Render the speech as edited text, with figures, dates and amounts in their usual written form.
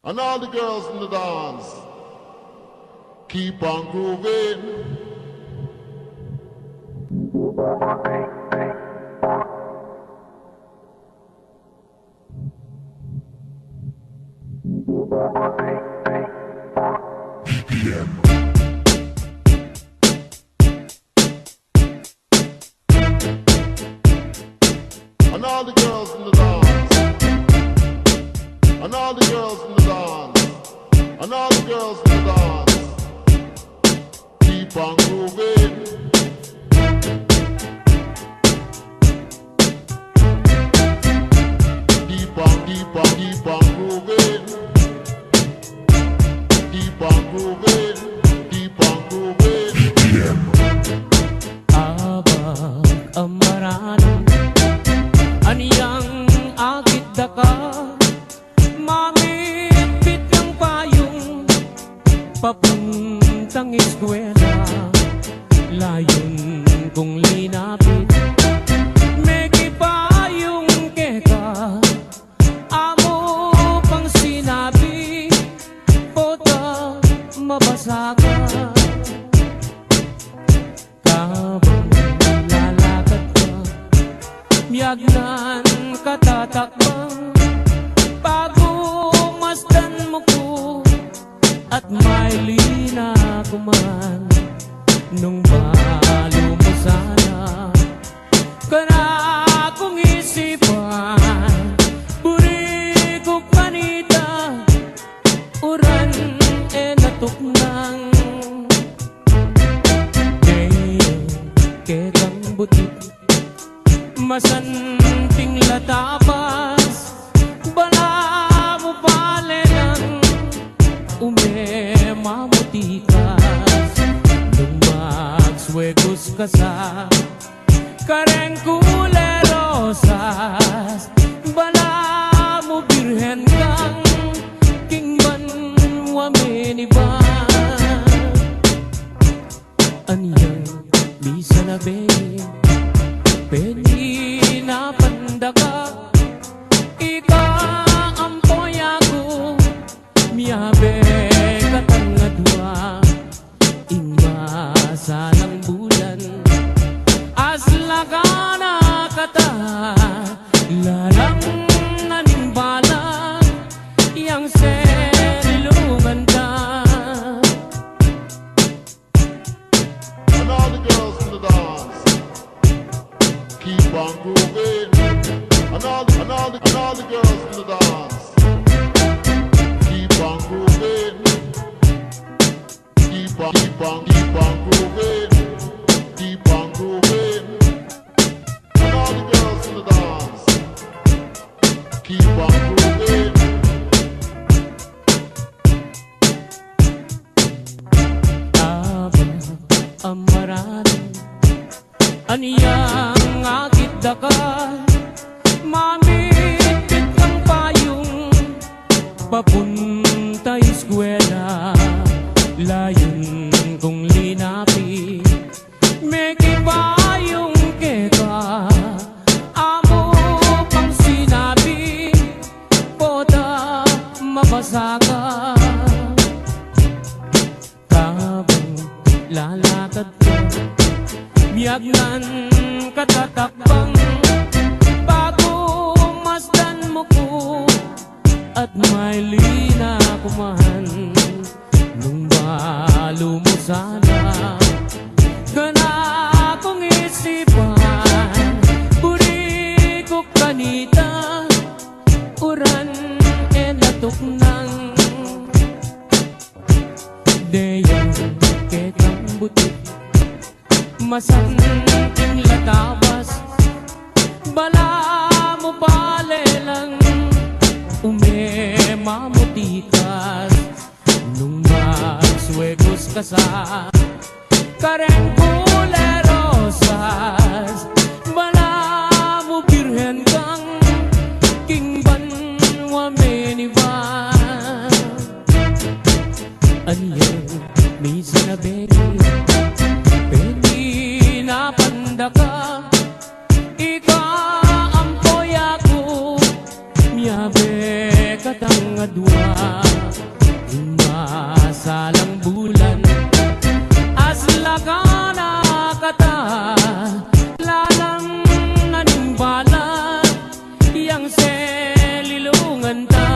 And all the girls in the dance, keep on grooving. And all the girls in the dance, and all the girls in the dance, and all the girls in the dance, keep on grooving. Keep on, keep on, keep on grooving. Keep on grooving, keep on grooving. Abang amarano aniyang agit daka, mamit-bit ng payong papuntang eskwela. Layon kong linapit, meki payong keka, amo pang sinabi, pota mabasa ka. Kabang lalakad ka, miyagnan katatakbang, pagmasdan mo ko at may lina kuman. Nung balo mo sana kana kong isipan, buri ko kanita uran e natuknang ketang butik masanting latapas, bala mo pale lang umemamutikas. Nung magswegos ka sa kareng kulerosas, bala mo birhen kang kingman wameniban. Aniyang bisa na babe, pwede na pandaka, ika ampoy ako, miyabe katang adwa, ima salang bulan, asla ka na kata, lalang nanimbala, yang senilungan ka. And all the girls in the dance, keep on grooving. And all the girls in the dance, keep on grooving. Keep on, keep on, keep on grooving. Keep on grooving. And all the girls in the dance, keep on grooving. Abang amarano aniyang agit daka, mamit-bit ng payong papunta eskwela. Layon kong linapit, meki payong keka, amo pang sinabi, pota mabasa ka. Kabang lalakad ka, miyagnan katatakbang, pagmasdan mo ko at may lina kuman. Nung balo mo sana kana kong isipan, buri ko kanita uran e natuknang deyang ketang butik masanting latabas, bala mo pale lang umemamutikas. Nung magswegos ka sa kareng kulerosas, bala mo birhen kang kingban wameniban. Aniyang misa na beki, pwede na pandaka, ika ampoy ako, miyabe katang adwa masalang bulan aslagana kata lalang naning balat yang selilungan ta